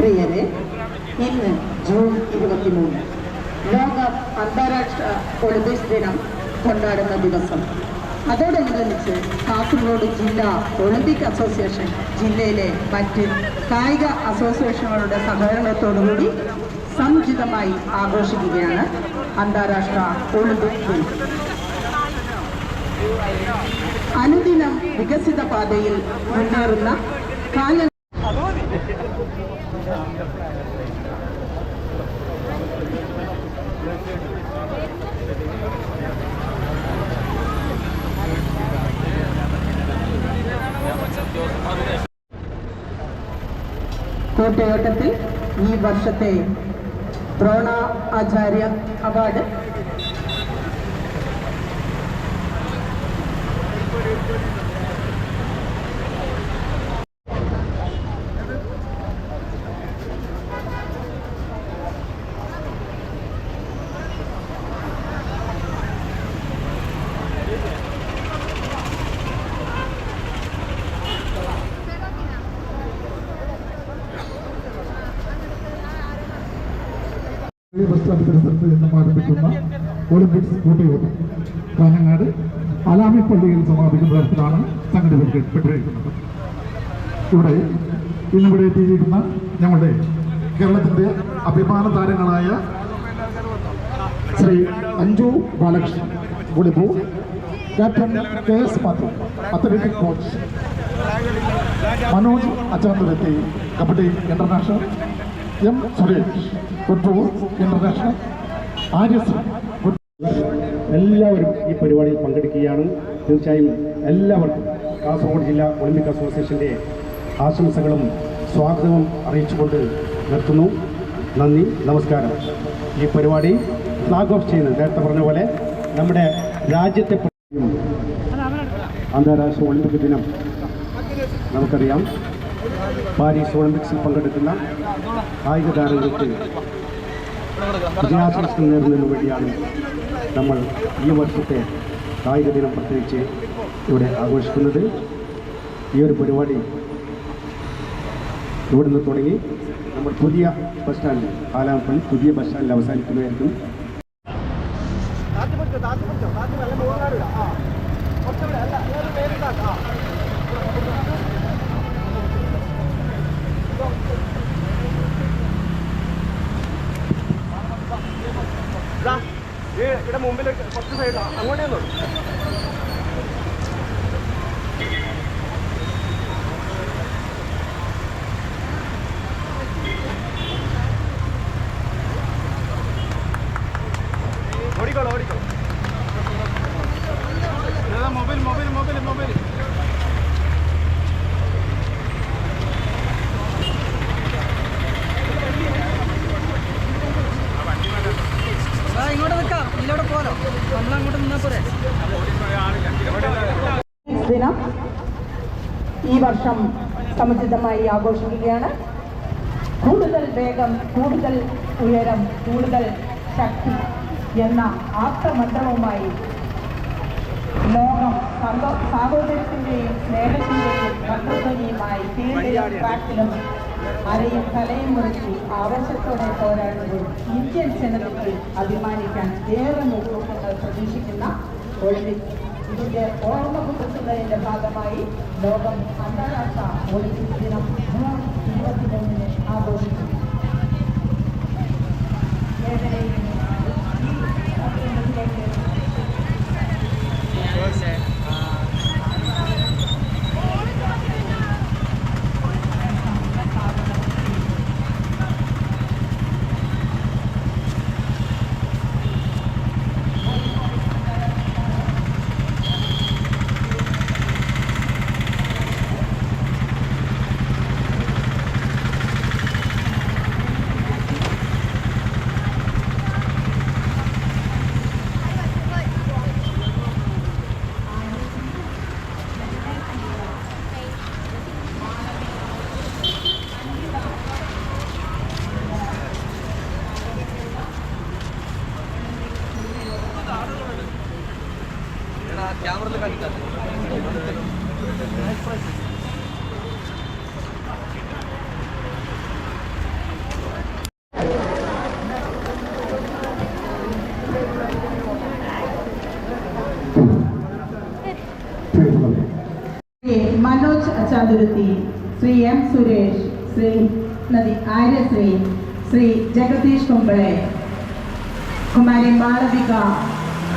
പ്രിയരെ, ഇന്ന് ജൂൺ 23 ലോക അന്താരാഷ്ട്ര ഒളിമ്പിക്സ് ദിനം കൊണ്ടാടുന്ന ദിവസം. അതോടനുബന്ധിച്ച് കാസർഗോഡ് ജില്ലാ ഒളിമ്പിക് അസോസിയേഷൻ ജില്ലയിലെ മറ്റ് കായിക അസോസിയേഷനുകളുടെ സഹകരണത്തോടുകൂടി സമുചിതമായി ആഘോഷിക്കുകയാണ് അന്താരാഷ്ട്ര ഒളിമ്പിക് ദിനം. അനുദിനം വികസിത പാതയിൽ മുന്നേറുന്ന കാല കോട്ടയോട്ടത്തിൽ ഈ വർഷത്തെ ദ്രോണ ആചാര്യ അവാർഡ് പരിസരത്ത് നിന്നും ആരംഭിക്കുന്ന ഒളിമ്പിക്സ് കൂട്ടയോട്ടം കാഞ്ഞങ്ങാട് അലാമി പള്ളിയിൽ സമാപിക്കുന്ന തരത്തിലാണ് സംഘടിപ്പിക്കപ്പെട്ടിരിക്കുന്നത്. ഇന്നിവിടെ എത്തിയിരിക്കുന്ന ഞങ്ങളുടെ കേരളത്തിന്റെ അഭിമാന താരങ്ങളായ Shri Anju Balakrishnan volleyball, captain KS പാത്രം, അത്ലറ്റിക് കോച്ച് മനോജ് അച്ചാന്തരത്തെ, kabaddi international, M Suresh football international, എല്ലാവരും ഈ പരിപാടിയിൽ പങ്കെടുക്കുകയാണ്. തീർച്ചയായും എല്ലാവർക്കും കാസർഗോഡ് ജില്ലാ ഒളിമ്പിക് അസോസിയേഷൻ്റെ ആശംസകളും സ്വാഗതവും അറിയിച്ചുകൊണ്ട് നിർത്തുന്നു. നന്ദി, നമസ്കാരം. ഈ പരിപാടി ഫ്ലാഗ് ഓഫ് ചെയ്യുന്നത് നേരത്തെ പറഞ്ഞ പോലെ നമ്മുടെ രാജ്യത്തെ അന്താരാഷ്ട്ര ഒളിമ്പിക് ദിനം നമുക്കറിയാം. പാരീസ് ഒളിമ്പിക്സിൽ പങ്കെടുക്കുന്ന കായിക താരങ്ങൾക്ക് വിജയാശംസകൾ നേടുന്നതിനു വേണ്ടിയാണ് നമ്മൾ ഈ വർഷത്തെ കായിക ദിനം പ്രത്യേകിച്ച് ഇവിടെ ആഘോഷിക്കുന്നത്. ഈ ഒരു പരിപാടി ഇവിടുന്ന് തുടങ്ങി നമ്മൾ പുതിയ ബസ് സ്റ്റാൻഡിൽ, ആലാമ്പള്ളി പുതിയ ബസ് സ്റ്റാൻഡിൽ അവസാനിക്കുന്നതായിരിക്കും. ഇവിടെ മുമ്പിൽ കുറച്ച് സൈഡ് അങ്ങോട്ടേന്നോ ഓടിക്കോളൂ ഓടിക്കോളൂ. മൊബൈൽ മൊബൈൽ മൊബൈൽ മൊബൈൽ ഇങ്ങോട്ട് നിൽക്കാം, ഇല്ലോടെ പോരോ, നമ്മളങ്ങോട്ട് നിന്നാൽ പോരെ. ദിനം ഈ വർഷം സമുചിതമായി ആഘോഷിക്കുകയാണ്. കൂടുതൽ വേഗം, കൂടുതൽ ഉയരം, കൂടുതൽ ശക്തി എന്ന ആപ്തമന്ത്രവുമായി ലോകം സാഹോദര്യത്തിൻ്റെയും സ്നേഹത്തിൻ്റെയും ഭദ്രതയുമായി ഫീൽഡിലും ട്രാക്കിലും അരയും തലയും മുറിച്ച് ആവേശത്തോടെ പോരാടുമ്പോൾ ഇന്ത്യൻ ജനതയ്ക്ക് അഭിമാനിക്കാൻ ഏറെ മുഹൂർത്തങ്ങൾ പ്രതീക്ഷിക്കുന്ന ഒളിമ്പിക്സ്. ഇതിന്റെ ഓർമ്മ പുതുക്കുന്നതിന്റെ ഭാഗമായി ലോകം അന്താരാഷ്ട്ര ഒളിമ്പിക്സ് ദിനം ജൂൺ 23 ആഘോഷിക്കും. മനോജ് ചതുരുത്തി, ശ്രീ എം സുരേഷ്, ശ്രീമതി ആര്യശ്രീ, ശ്രീ ജഗദീഷ് കുമ്പളെ, കുമാരി മാളവിക,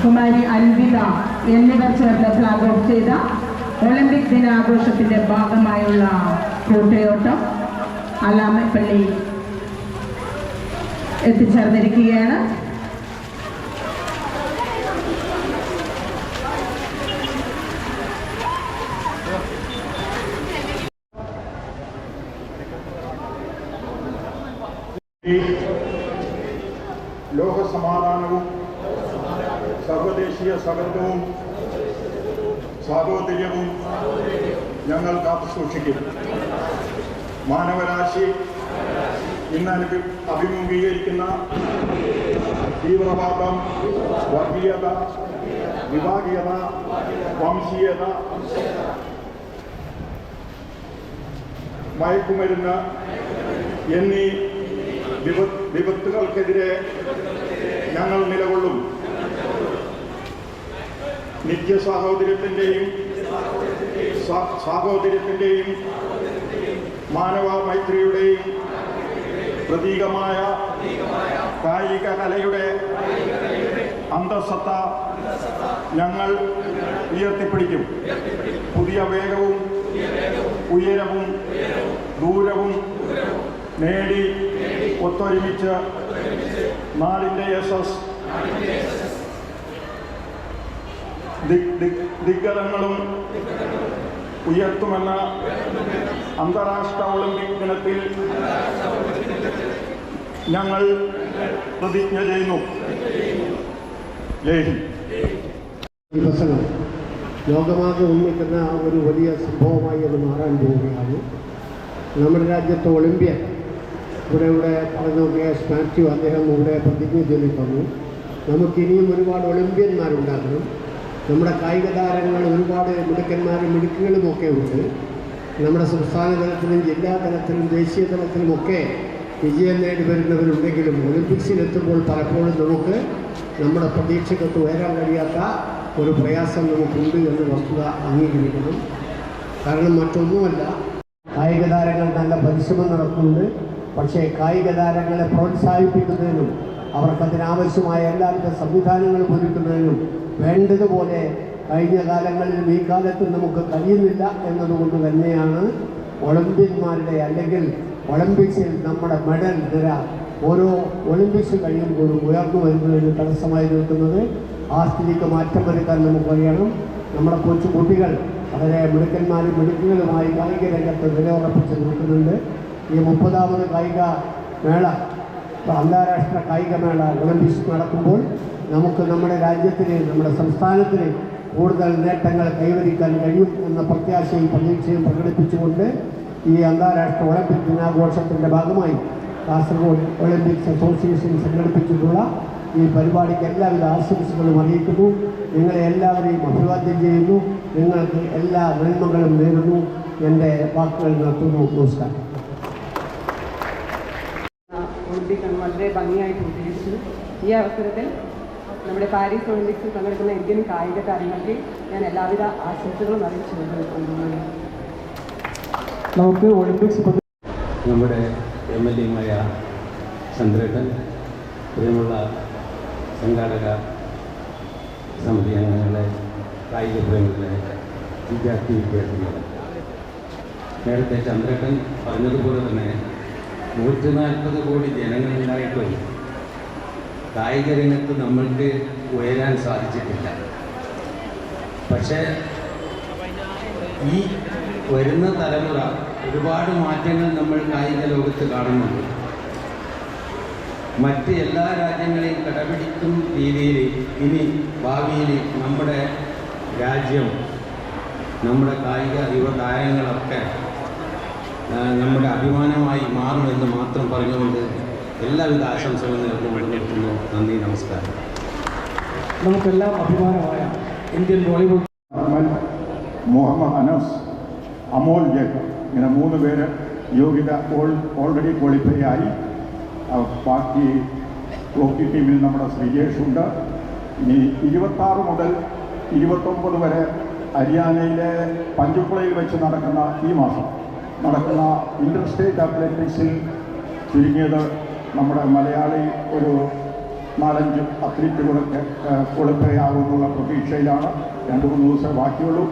കുമാരി അൻവിത എന്നിവർ ചേർന്ന് ഫ്ലാഗ് ഓഫ് ചെയ്ത ഒളിമ്പിക് ദിനാഘോഷത്തിന്റെ ഭാഗമായുള്ള കൂട്ടയോട്ടം അലാമപ്പള്ളി എത്തിച്ചേർന്നിരിക്കുകയാണ്. ലോകസമാധാനവും സർവദേശീയ സൗഹൃദവും സാഹോദര്യവും ഞങ്ങൾ കാത്തുസൂക്ഷിക്കും. മാനവരാശി ഇന്ന് അഭിമുഖീകരിക്കുന്ന തീവ്രവാദം, വർഗീയത, വിഭാഗീയത, വംശീയത, മയക്കുമരുന്ന് എന്നീ വിപത്തുകൾക്കെതിരെ ഞങ്ങൾ നിലകൊള്ളും. നിത്യസാഹോദര്യത്തിൻ്റെയും സാഹോദര്യത്തിൻ്റെയും മാനവ മൈത്രിയുടെയും പ്രതീകമായ കായിക കലയുടെ അന്തസത്ത ഞങ്ങൾ ഉയർത്തിപ്പിടിക്കും. പുതിയ വേഗവും ഉയരവും ദൂരവും നേടി ഒത്തൊരുമിച്ച് നാടിൻ്റെ യശസ് ദിഗ്ഗതങ്ങളും ഉയർത്തുമെന്ന അന്താരാഷ്ട്ര ഒളിമ്പിക് ദിനത്തിൽ ഞങ്ങൾ പ്രതിജ്ഞ ചെയ്യുന്നു. ജയ് ഈ പ്രസംഗം ലോകമാകെ ഉന്നയിക്കുന്ന ഒരു വലിയ സംഭവമായി അത് മാറാൻ പോവുകയാണ്. നമ്മുടെ രാജ്യത്തെ ഒളിമ്പ്യൻ ഇവിടെ പറഞ്ഞു കേസ് മാത്യു, അദ്ദേഹം ഇവിടെ പ്രതിജ്ഞ ചൊല്ലിത്തന്നു. നമുക്കിനിയും ഒരുപാട് ഒളിമ്പ്യന്മാരുണ്ടാക്കണം. നമ്മുടെ കായിക താരങ്ങൾ ഒരുപാട് മിടുക്കന്മാരും മിടുക്കുകളുമൊക്കെ ഉണ്ട്. നമ്മുടെ സംസ്ഥാന തലത്തിലും ജില്ലാ തലത്തിലും ദേശീയ തലത്തിലുമൊക്കെ വിജയം നേടി വരുന്നവരുണ്ടെങ്കിലും ഒളിമ്പിക്സിലെത്തുമ്പോൾ പലപ്പോഴും നമുക്ക് നമ്മുടെ പ്രതീക്ഷയ്ക്കൊത്ത് ഉയരാൻ കഴിയാത്ത ഒരു പ്രയാസം നമുക്കുണ്ട് എന്ന വസ്തുത അംഗീകരിക്കണം. കാരണം മറ്റൊന്നുമല്ല, കായിക താരങ്ങൾ നല്ല പരിശ്രമം നടത്തുന്നുണ്ട്. പക്ഷേ കായിക താരങ്ങളെ പ്രോത്സാഹിപ്പിക്കുന്നതിനും അവർക്കതിനാവശ്യമായ എല്ലാവിധ സംവിധാനങ്ങളും ഒരുക്കുന്നതിനും വേണ്ടതുപോലെ കഴിഞ്ഞ കാലങ്ങളിലും ഈ കാലത്തും നമുക്ക് കഴിയുന്നില്ല എന്നതുകൊണ്ട് തന്നെയാണ് ഒളിമ്പ്യന്മാരുടെ അല്ലെങ്കിൽ ഒളിമ്പിക്സിൽ നമ്മുടെ മെഡൽ നിര ഓരോ ഒളിമ്പിക്സ് കഴിയുമ്പോഴും ഉയർന്നു വരുന്നതിന് തടസ്സമായി നിൽക്കുന്നത്. ആ സ്ഥിതിക്ക് മാറ്റം വരുത്താൻ നമുക്ക് കഴിയണം. നമ്മുടെ കൊച്ചു കുട്ടികൾ വളരെ മിടുക്കന്മാരും മിടുക്കുകളുമായി കായിക രംഗത്ത് നിലയുറപ്പിച്ച് നിൽക്കുന്നുണ്ട്. ഈ 30ാമത് കായിക മേള, അന്താരാഷ്ട്ര കായിക മേള ഒളിമ്പിക്സ് നടക്കുമ്പോൾ നമുക്ക് നമ്മുടെ രാജ്യത്തിന്, നമ്മുടെ സംസ്ഥാനത്തിന് കൂടുതൽ നേട്ടങ്ങൾ കൈവരിക്കാൻ കഴിയും എന്ന പ്രത്യാശയും പ്രതീക്ഷയും പ്രകടിപ്പിച്ചുകൊണ്ട് ഈ അന്താരാഷ്ട്ര ഒളിമ്പിക് ദിനാഘോഷത്തിൻ്റെ ഭാഗമായി കാസർഗോഡ് ഒളിമ്പിക്സ് അസോസിയേഷൻ സംഘടിപ്പിച്ചിട്ടുള്ള ഈ പരിപാടിക്ക് എല്ലാവിധ ആശംസകളും അറിയിക്കുന്നു. നിങ്ങളെ എല്ലാവരെയും അഭിവാദ്യം ചെയ്യുന്നു. നിങ്ങൾക്ക് എല്ലാ നന്മകളും നേരുന്നു. എൻ്റെ വാക്കുകൾ നിർത്തുന്നു. നമസ്കാരം. ഒളിമ്പിക് വളരെ ഭംഗിയായിട്ട് ഉദ്ദേശിച്ചു. ഈ അവസരത്തിൽ നമ്മുടെ പാരീസ് ഒളിമ്പിക്സിൽ പങ്കെടുക്കുന്ന ഇന്ത്യൻ കായിക താരങ്ങൾക്ക് ഞാൻ എല്ലാവിധ ആശംസകളും അറിയിച്ചു കൊണ്ടുപോകുന്നു. നമുക്ക് ഒളിമ്പിക്സ് നമ്മുടെ MLA-മായ ചന്ദ്രേട്ടൻ, പ്രിയമുള്ള സംഘാടക സമിതി അംഗങ്ങളെ, കായിക പ്രേമികളെ, വിദ്യാർത്ഥികളെ, നേരത്തെ ചന്ദ്രേട്ടൻ പറഞ്ഞതുപോലെ തന്നെ 140 കോടി ജനങ്ങളുണ്ടായിട്ടും കായിക രംഗത്ത് നമ്മൾക്ക് ഉയരാൻ സാധിച്ചിട്ടില്ല. പക്ഷേ ഈ വരുന്ന തലമുറ ഒരുപാട് മാറ്റങ്ങൾ നമ്മൾ കായിക ലോകത്ത് കാണുന്നുണ്ട്. മറ്റ് എല്ലാ രാജ്യങ്ങളെയും കടപിടിക്കും രീതിയിൽ ഇനി ഭാവിയിൽ നമ്മുടെ രാജ്യം, നമ്മുടെ കായിക യുവതാരങ്ങളൊക്കെ നമ്മുടെ അഭിമാനമായി മാറുമെന്ന് മാത്രം പറഞ്ഞുകൊണ്ട് എല്ലാവിധ ആശംസകളും നേർന്നുകൊണ്ട് നിർത്തുന്നു. നന്ദി, നമസ്കാരം. നമുക്കെല്ലാം അഭിമാനമായ Indian volleyball Muhammad Anas, Amol Jacob, ഇങ്ങനെ 3 പേര് യോഗ്യത ഓൾറെഡി ക്വാളിഫൈ ആയി. ബാക്കി ഹോക്കി ടീമിൽ നമ്മുടെ ശ്രീജേഷ് ഉണ്ട്. ഇനി 26 മുതൽ 29 വരെ ഹരിയാനയിലെ പഞ്ചുക്കുളയിൽ വെച്ച് നടക്കുന്ന ഈ മാസം നടക്കുന്ന ഇന്റർ സ്റ്റേറ്റ് അത്ലറ്റിക്സിൽ ചുരുങ്ങിയത് നമ്മുടെ മലയാളി ഒരു 4-5 അത്ലറ്റുകളൊക്കെ ക്വാളിഫൈ ആകുമെന്നുള്ള പ്രതീക്ഷയിലാണ്. 2-3 ദിവസം ബാക്കിയുള്ളൂ.